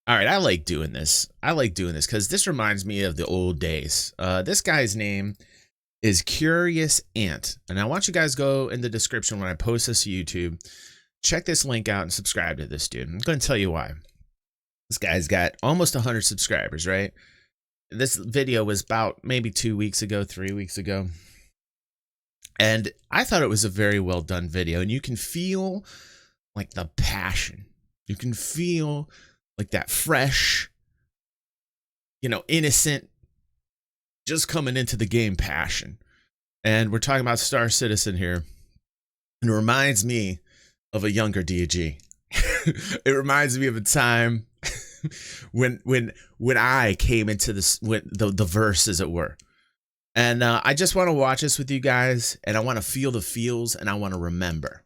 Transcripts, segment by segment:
All right, I like doing this. Because this reminds me of the old days. This guy's name is Curious Ant. And I want you guys go in the description when I post this to YouTube. Check this link out and subscribe to this dude. I'm going to tell you why. This guy's got almost 100 subscribers, right? This video was about maybe 2 weeks ago, 3 weeks ago. And I thought it was a very well done video. And you can feel like the passion. You can feel like that fresh, innocent, just coming into the game passion. And we're talking about Star Citizen here. And it reminds me of a younger DG. It reminds me of a time when I came into this, when the verse, as it were. And I just want to watch this with you guys, and I want to feel the feels, and I want to remember,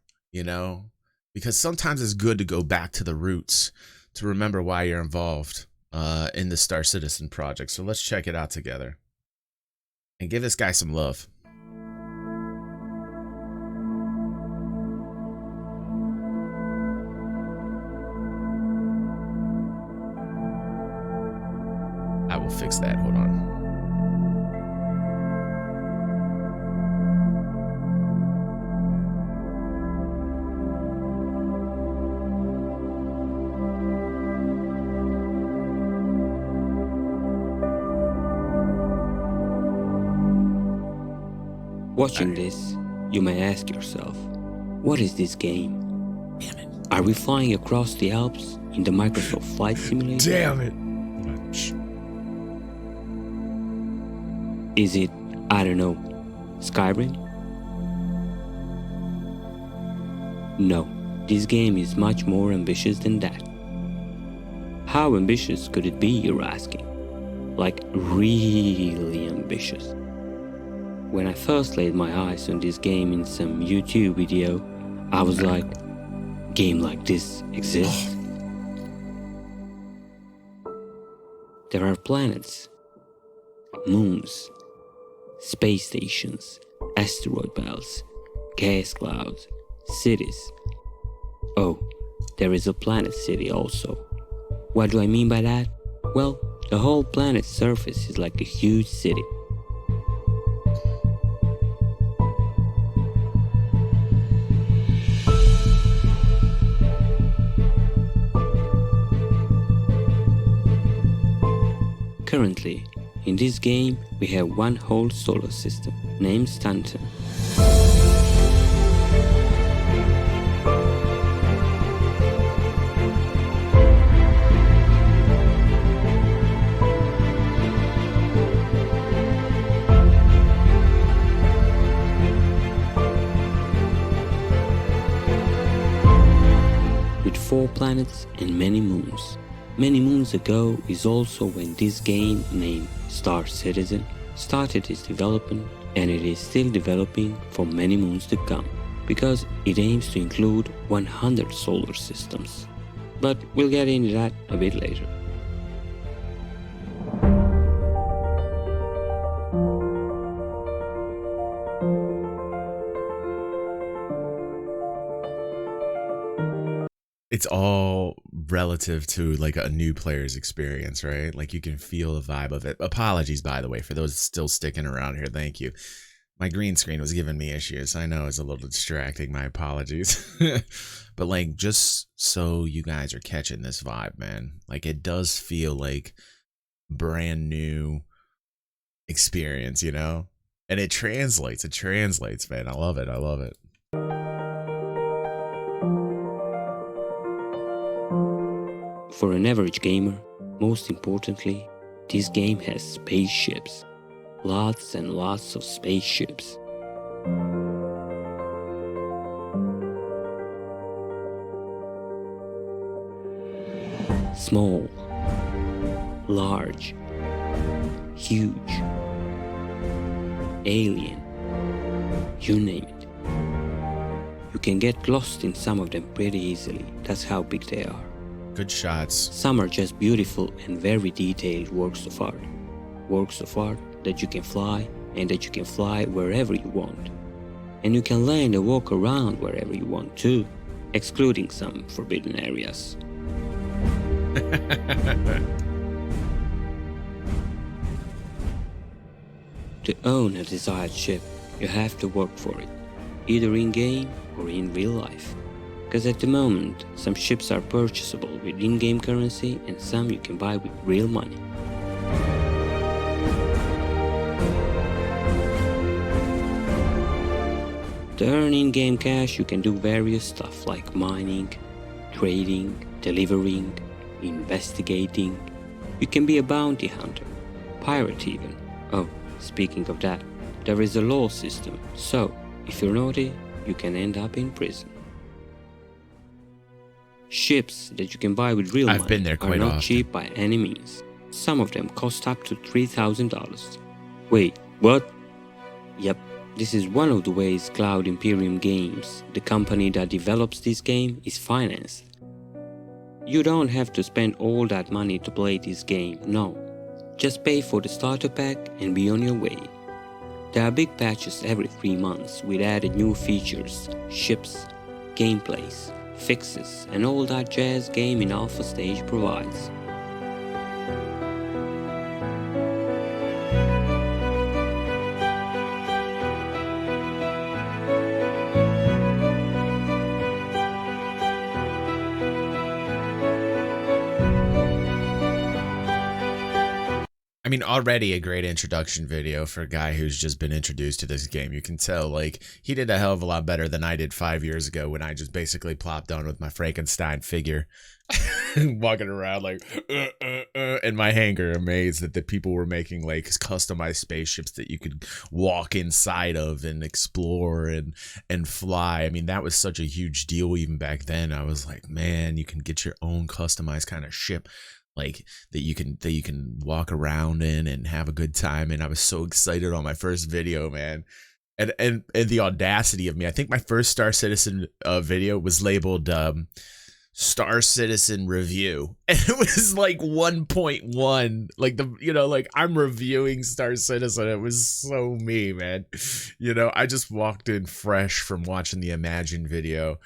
because sometimes it's good to go back to the roots to remember why you're involved in the Star Citizen project. So let's check it out together and give this guy some love. I will fix that. Hold on. Watching this, you may ask yourself, what is this game? Damn it. Are we flying across the Alps in the Microsoft Flight Simulator? Damn it. Is it, I don't know, Skyrim? No, this game is much more ambitious than that. How ambitious could it be, you're asking? Like really ambitious. When I first laid my eyes on this game in some YouTube video, I was like, game like this exists? There are planets, moons, space stations, asteroid belts, gas clouds, cities. Oh, there is a planet city also. What do I mean by that? Well, the whole planet's surface is like a huge city. Currently, in this game, we have one whole solar system, named Stanton. With 4 planets and many moons. Many moons ago is also when this game named Star Citizen started its development, and it is still developing for many moons to come, because it aims to include 100 solar systems. But we'll get into that a bit later. It's all relative to like a new player's experience, right? Like you can feel the vibe of it. Apologies, by the way, for those still sticking around here. Thank you. My green screen was giving me issues. I know it's a little distracting. My apologies. But like, just so you guys are catching this vibe, man, like it does feel like brand new experience, and it translates, man. I love it. For an average gamer, most importantly, this game has spaceships. Lots and lots of spaceships. Small, large, huge, alien, you name it. You can get lost in some of them pretty easily, that's how big they are. Good shots. Some are just beautiful and very detailed works of art. Works of art that you can fly, and that you can fly wherever you want. And you can land and walk around wherever you want too, excluding some forbidden areas. To own a desired ship, you have to work for it, either in-game or in real life. Because at the moment, some ships are purchasable with in-game currency and some you can buy with real money. To earn in-game cash, you can do various stuff like mining, trading, delivering, investigating. You can be a bounty hunter, pirate even. Oh, speaking of that, there is a law system, so if you're naughty, you can end up in prison. Ships that you can buy with real I've money been there are quite not often. cheap by any means. Some of them cost up to $3,000. Wait, what? Yep, this is one of the ways Cloud Imperium Games, the company that develops this game, is financed. You don't have to spend all that money to play this game, no. Just pay for the starter pack and be on your way. There are big patches every 3 months with added new features, ships, gameplays, fixes, and all that jazz game in alpha stage provides. I mean, already a great introduction video for a guy who's just been introduced to this game. You can tell, like, he did a hell of a lot better than I did 5 years ago when I just basically plopped on with my Frankenstein figure, walking around like, in my hangar, amazed that the people were making, like, customized spaceships that you could walk inside of and explore and fly. I mean, that was such a huge deal even back then. I was like, man, you can get your own customized kind of ship, like that you can walk around in and have a good time. And I was so excited on my first video, man. And the audacity of me. I think my first Star Citizen video was labeled Star Citizen Review. And it was like 1.1. Like like I'm reviewing Star Citizen. It was so me, man. I just walked in fresh from watching the Imagine video.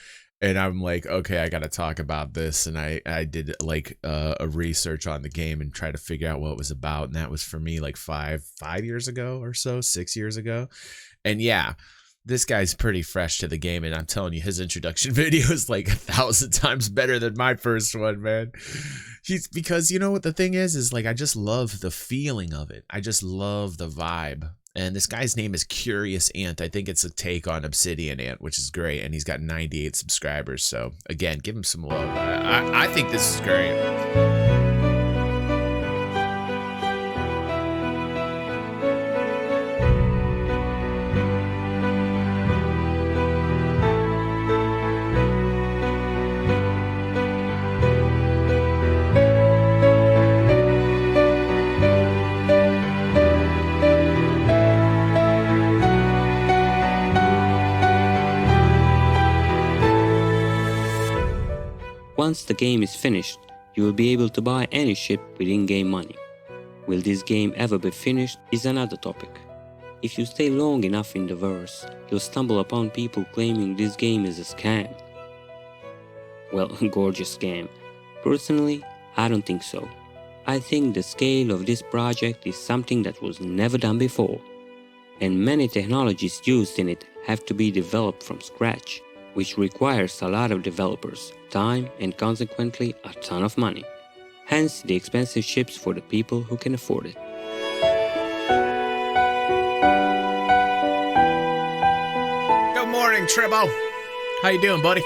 And I'm like, okay, I got to talk about this. And I did like a research on the game and try to figure out what it was about. And that was for me like five years ago or so, 6 years ago. And yeah, this guy's pretty fresh to the game. And I'm telling you, his introduction video is like 1,000 times better than my first one, man. Because you know what the thing is like, I just love the feeling of it. I just love the vibe. And this guy's name is Curious Ant. I think it's a take on Obsidian Ant, which is great. And he's got 98 subscribers. So, again, give him some love. I think this is great. Once the game is finished, you will be able to buy any ship with in-game money. Will this game ever be finished is another topic. If you stay long enough in the verse, you'll stumble upon people claiming this game is a scam. Well, gorgeous scam. Personally, I don't think so. I think the scale of this project is something that was never done before, and many technologies used in it have to be developed from scratch, which requires a lot of developers, time, and consequently a ton of money. Hence the expensive ships for the people who can afford it. Good morning, Tribbo. How you doing, buddy?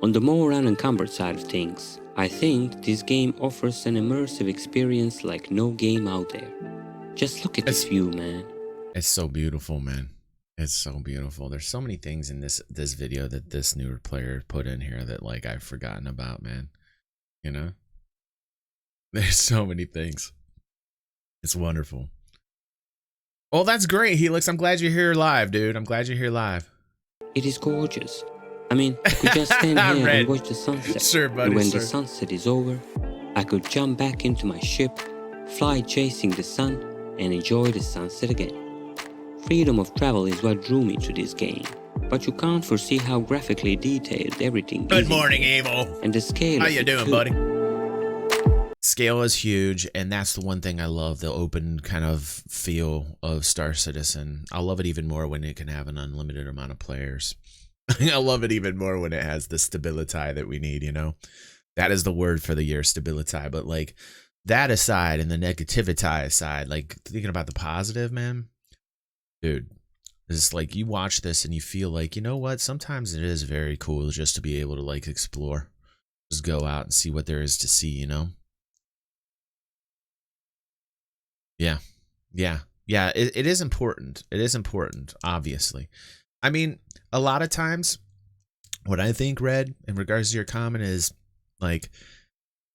On the more unencumbered side of things, I think this game offers an immersive experience like no game out there. Just look at this view, man. It's so beautiful, man. It's so beautiful. There's so many things in this video that this newer player put in here that like I've forgotten about, man. There's so many things. It's wonderful. Well, that's great, Helix. I'm glad you're here live, dude. I'm glad you're here live. It is gorgeous. I mean, I could just stand here and watch the sunset. Sure, buddy, and when the sunset is over, I could jump back into my ship, fly chasing the sun, and enjoy the sunset again. Freedom of travel is what drew me to this game, but you can't foresee how graphically detailed everything Good is. morning, Evil. And the scale How of you it doing, too. buddy? Scale is huge, and that's the one thing I love, the open kind of feel of Star Citizen. I love it even more when it can have an unlimited amount of players. I love it even more when it has the stability that we need, you know? That is the word for the year, stability. But like that aside and the negativity aside, like thinking about the positive, man, dude, it's like you watch this and you feel like, you know what? Sometimes it is very cool just to be able to like explore, just go out and see what there is to see, you know? Yeah. It is important. It is important, obviously. I mean, a lot of times, what I think, Red, in regards to your comment is like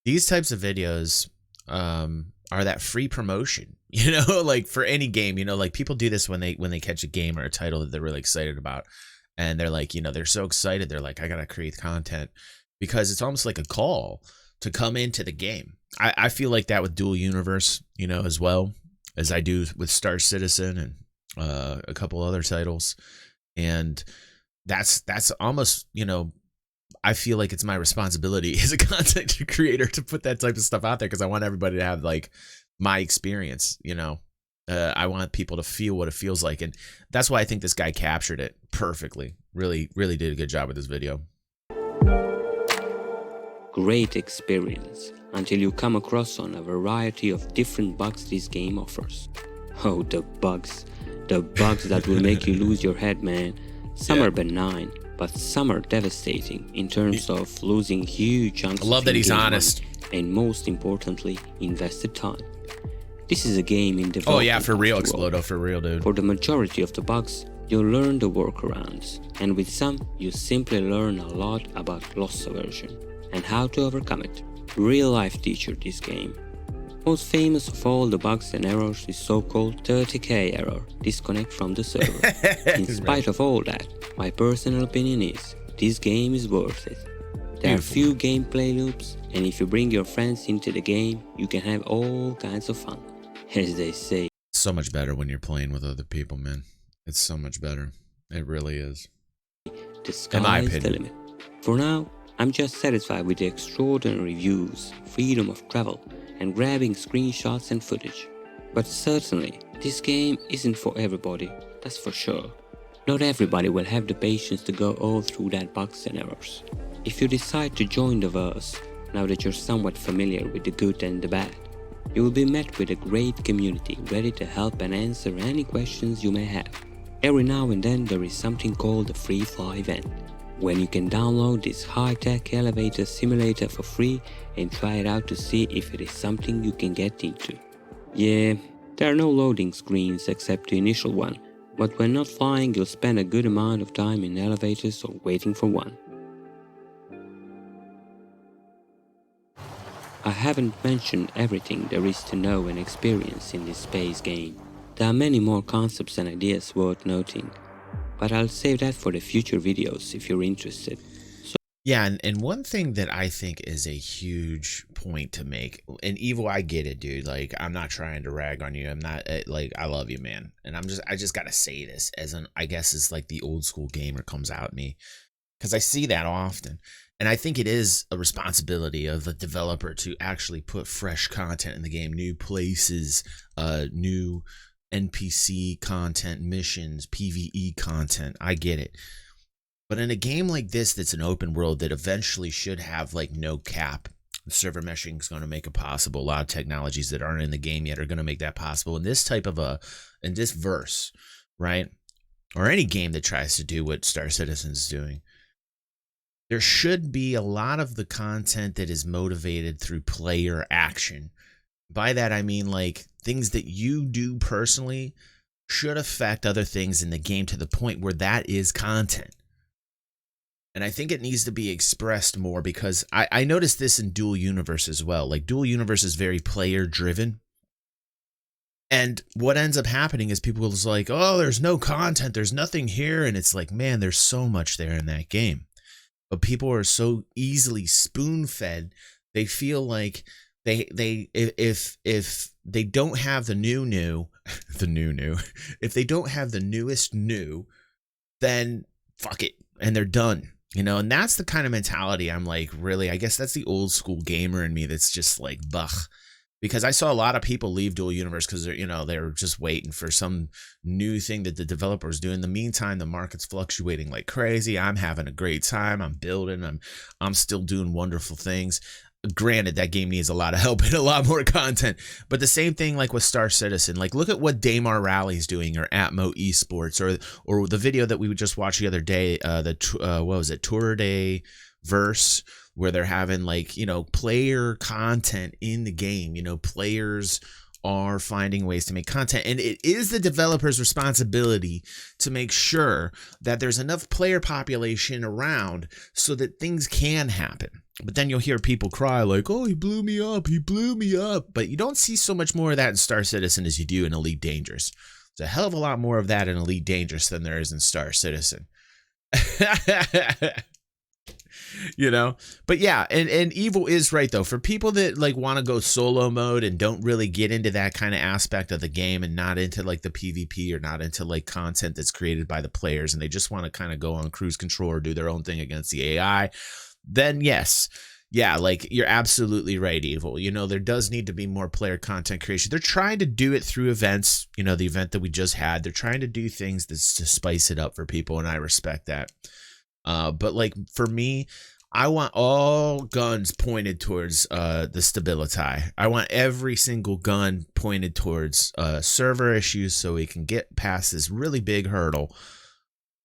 these types of videos are that free promotion, you know, like for any game, you know, like people do this when they catch a game or a title that they're really excited about, and they're like, you know, they're so excited, they're like, I gotta create content because it's almost like a call to come into the game. I feel like that with Dual Universe, you know, as well as I do with Star Citizen and a couple other titles. And that's almost, you know, I feel like it's my responsibility as a content creator to put that type of stuff out there because I want everybody to have like my experience, you know. I want people to feel what it feels like. And that's why I think this guy captured it perfectly. Really, really did a good job with this video. Great experience until you come across on a variety of different bugs this game offers. Oh, the bugs that will make you lose your head, man. Some are benign, but some are devastating in terms of losing huge chunks I love of that he's in-game honest. money, and most importantly, invested time. This is a game in development. Oh yeah, for real, after all. Explodo, for real, dude. For the majority of the bugs, you'll learn the workarounds, and with some, you simply learn a lot about loss aversion and how to overcome it. Real life teacher this game. Most famous of all the bugs and errors is so-called 30k error, disconnect from the server. In spite of all that, my personal opinion is, this game is worth it. There are few gameplay loops, and if you bring your friends into the game, you can have all kinds of fun. As they say. So much better when you're playing with other people, man. It's so much better. It really is. The sky is the limit. For now, I'm just satisfied with the extraordinary views, freedom of travel, and grabbing screenshots and footage. But certainly, this game isn't for everybody, that's for sure. Not everybody will have the patience to go all through that bugs and errors. If you decide to join the verse, now that you're somewhat familiar with the good and the bad, you will be met with a great community ready to help and answer any questions you may have. Every now and then there is something called a free fly event, when you can download this high-tech elevator simulator for free and try it out to see if it is something you can get into. Yeah, there are no loading screens except the initial one, but when not flying you'll spend a good amount of time in elevators or waiting for one. I haven't mentioned everything there is to know and experience in this space game. There are many more concepts and ideas worth noting, but I'll save that for the future videos if you're interested. Yeah, and one thing that I think is a huge point to make, and Evo, I get it, dude. Like, I'm not trying to rag on you. I'm not like, I love you, man. And I just gotta say this as I guess it's like the old school gamer comes out in me, because I see that often. And I think it is a responsibility of the developer to actually put fresh content in the game, new places, new NPC content, missions, PvE content. I get it. But in a game like this that's an open world that eventually should have like no cap, server meshing is going to make it possible. A lot of technologies that aren't in the game yet are going to make that possible. In this type of in this verse, right? Or any game that tries to do what Star Citizen's doing, there should be a lot of the content that is motivated through player action. By that, I mean like things that you do personally should affect other things in the game to the point where that is content. And I think it needs to be expressed more because I noticed this in Dual Universe as well. Like Dual Universe is very player driven. And what ends up happening is people is like, oh, there's no content. There's nothing here. And it's like, man, there's so much there in that game. But people are so easily spoon fed. They feel like if they don't have the new, the new. If they don't have the newest new, then fuck it. And they're done. And that's the kind of mentality I'm like, really, I guess that's the old school gamer in me that's just like, bugh. Because I saw a lot of people leave Dual Universe because they're just waiting for some new thing that the developers do. In the meantime, the market's fluctuating like crazy. I'm having a great time. I'm building. I'm still doing wonderful things. Granted, that game needs a lot of help and a lot more content. But the same thing like with Star Citizen. Like, look at what Daymar Rally's doing, or Atmo Esports, or the video that we just watched the other day. What was it? Tour de Verse, where they're having like, player content in the game. Players are finding ways to make content, and it is the developer's responsibility to make sure that there's enough player population around so that things can happen. But then you'll hear people cry like, oh, he blew me up. But you don't see so much more of that in Star Citizen as you do in Elite Dangerous. There's a hell of a lot more of that in Elite Dangerous than there is in Star Citizen. But yeah, and Evil is right though. For people that like want to go solo mode and don't really get into that kind of aspect of the game, and not into like the PvP, or not into like content that's created by the players, and they just want to kind of go on cruise control or do their own thing against the AI, then yes. Yeah, like you're absolutely right, Evil. There does need to be more player content creation. They're trying to do it through events, the event that we just had. They're trying to do things to spice it up for people, and I respect that. But like for me, I want all guns pointed towards the stability. I want every single gun pointed towards server issues, so we can get past this really big hurdle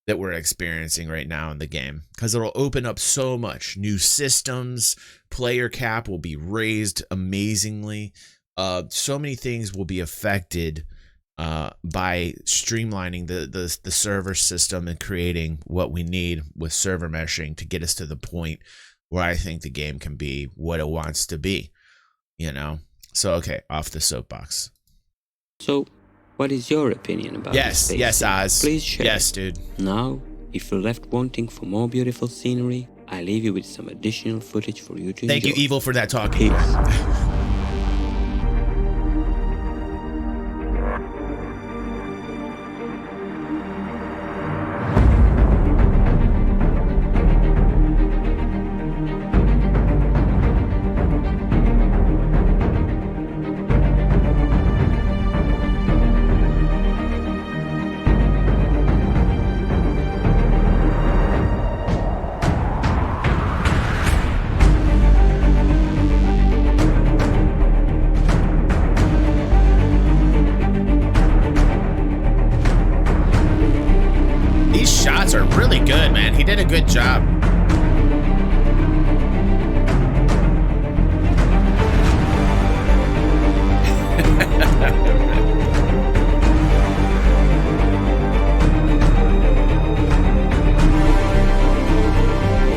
that we're experiencing right now in the game, because it'll open up so much new systems. Player cap will be raised amazingly. So many things will be affected by streamlining the server system and creating what we need with server meshing to get us to the point where I think the game can be what it wants to be, So, okay, off the soapbox. So, what is your opinion about this? Yes, Oz. Please share. Yes, dude. Now, if you're left wanting for more beautiful scenery, I leave you with some additional footage for you to enjoy. Thank you, Evil, for that talking. Are really good, man. He did a good job.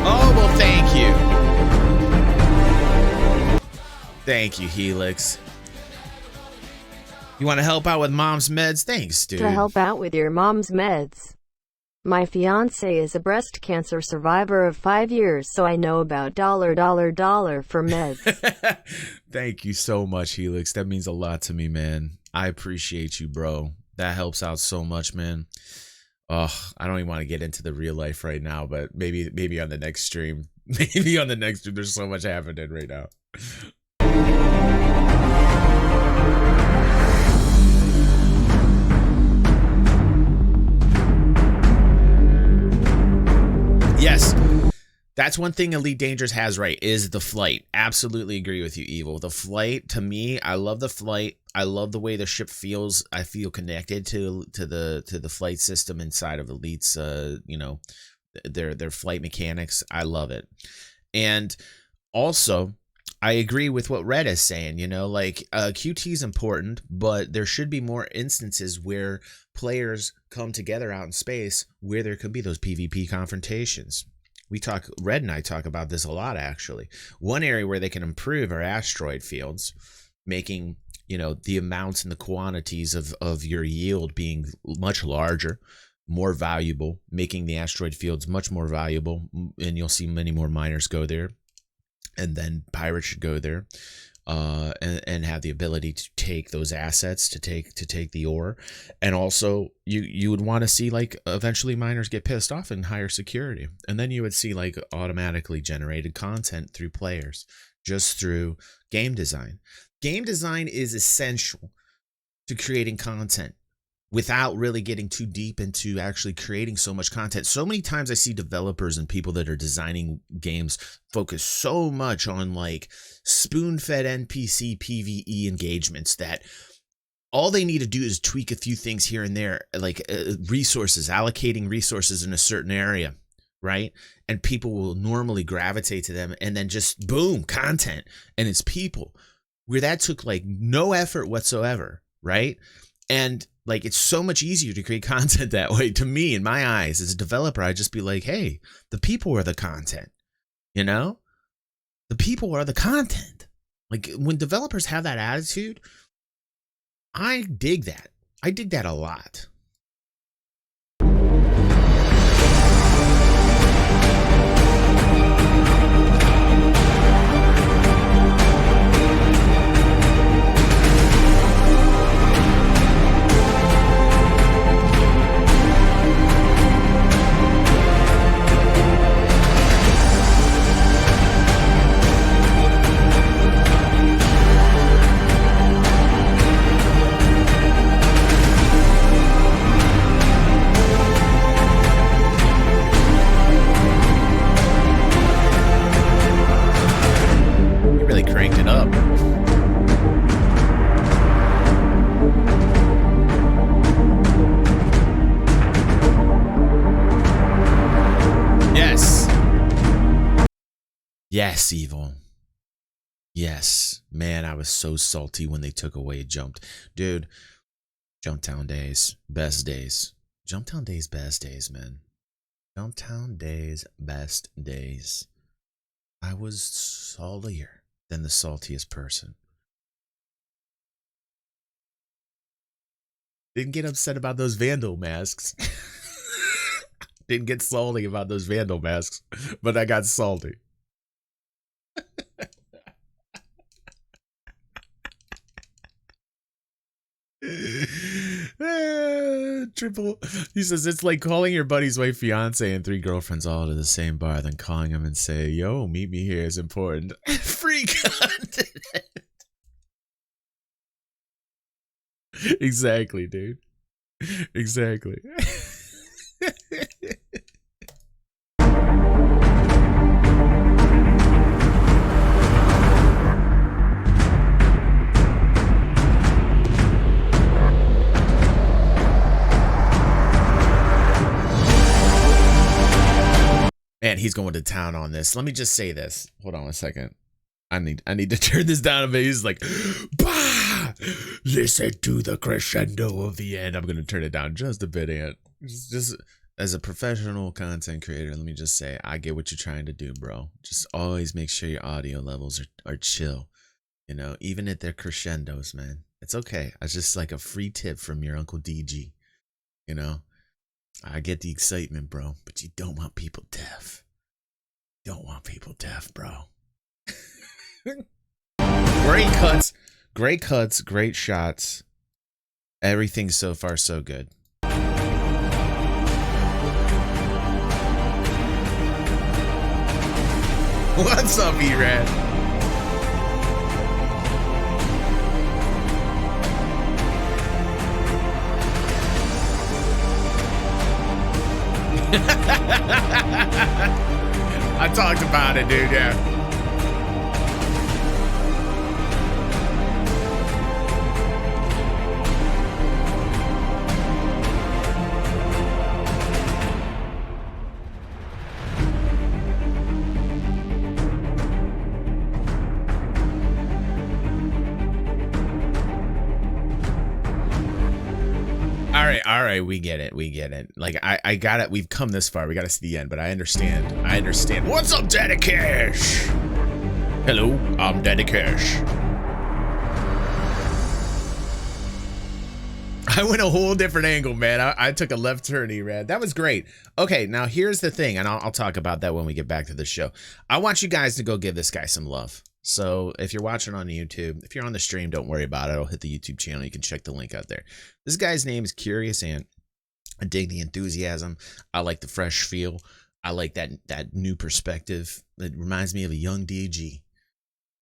Oh, well, thank you. Thank you, Helix. You want to help out with mom's meds? Thanks, dude. To help out with your mom's meds. My fiance is a breast cancer survivor of 5 years, so I know about $$ for meds. Thank you so much, Helix. That means a lot to me, man. I appreciate you, bro. That helps out so much, man. Oh, I don't even want to get into the real life right now, but maybe on the next stream. Maybe on the next stream. There's so much happening right now. Yes, that's one thing Elite Dangerous has right, is the flight. Absolutely agree with you, Evil. The flight, to me, I love the flight. I love the way the ship feels. I feel connected to the flight system inside of Elite's, their flight mechanics. I love it. And also, I agree with what Red is saying, QT is important, but there should be more instances where players come together out in space where there could be those PvP confrontations. Red and I talk about this a lot, actually. One area where they can improve are asteroid fields, making, the amounts and the quantities of your yield being much larger, more valuable, making the asteroid fields much more valuable, and you'll see many more miners go there. And then pirates should go there. and have the ability to take those assets, to take the ore. And also you would want to see like eventually miners get pissed off and higher security, and then you would see like automatically generated content through players just through game design. Game design is essential to creating content without really getting too deep into actually creating so much content. So many times I see developers and people that are designing games focus so much on like spoon-fed NPC PvE engagements that all they need to do is tweak a few things here and there, like resources, allocating resources in a certain area, right? And people will normally gravitate to them, and then just boom, content, and it's people. Where that took like no effort whatsoever, right? And like, it's so much easier to create content that way. To me, in my eyes, as a developer, I'd just be like, hey, the people are the content, you know? The people are the content. Like, when developers have that attitude, I dig that. I dig that a lot. Cranked it up. Yes. Yes, Evil. Yes. Man, I was so salty when they took away Jumped. Dude, Jumptown days. Best days. Jumptown days, best days, man. Jumptown days, best days. I was saltier than the saltiest person. Didn't get upset about those Vandal masks. Didn't get salty about those Vandal masks, but I got salty. Triple. He says it's like calling your buddy's wife fiance and 3 girlfriends all to the same bar, then calling him and say, "Yo, meet me here is important." Free content. Exactly, dude. Exactly. Man, he's going to town on this. Let me just say this. Hold on 1 second. I need to turn this down a bit. He's like, bah! Listen to the crescendo of the end. I'm going to turn it down just a bit, Ant. Just as a professional content creator, let me just say, I get what you're trying to do, bro. Just always make sure your audio levels are chill. You know, even at their crescendos, man. It's okay. It's just like a free tip from your Uncle DG. You know? I get the excitement, bro, but you don't want people deaf. Don't want people deaf, bro. Great cuts, great shots. Everything so far so good. What's up, E-Rad? I talked about it, dude, yeah. All right, we get it. Like, I got it. We've come this far. We got to see the end, but I understand. What's up, Daddy Cash? Hello, I'm Daddy Cash. I went a whole different angle, man. I took a left turn, E-Rad. That was great. Okay, now here's the thing, and I'll talk about that when we get back to the show. I want you guys to go give this guy some love. So if you're watching on YouTube, if you're on the stream, don't worry about it. I'll hit the YouTube channel. You can check the link out there. This guy's name is Curious Ant. I dig the enthusiasm. I like the fresh feel. I like that new perspective. It reminds me of a young DG,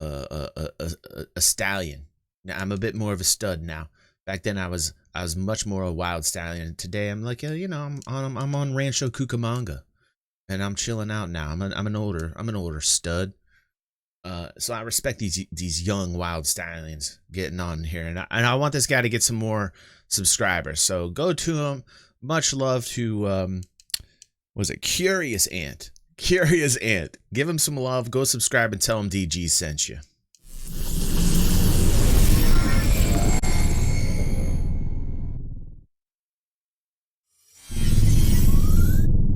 a stallion. Now I'm a bit more of a stud now. Back then I was much more a wild stallion. Today I'm like, I'm on Rancho Cucamonga, and I'm chilling out now. I'm an older stud. So I respect these young wild stallions getting on here, and I want this guy to get some more subscribers. So go to him. Much love to was it Curious Ant? Curious Ant. Give him some love. Go subscribe and tell him DG sent you.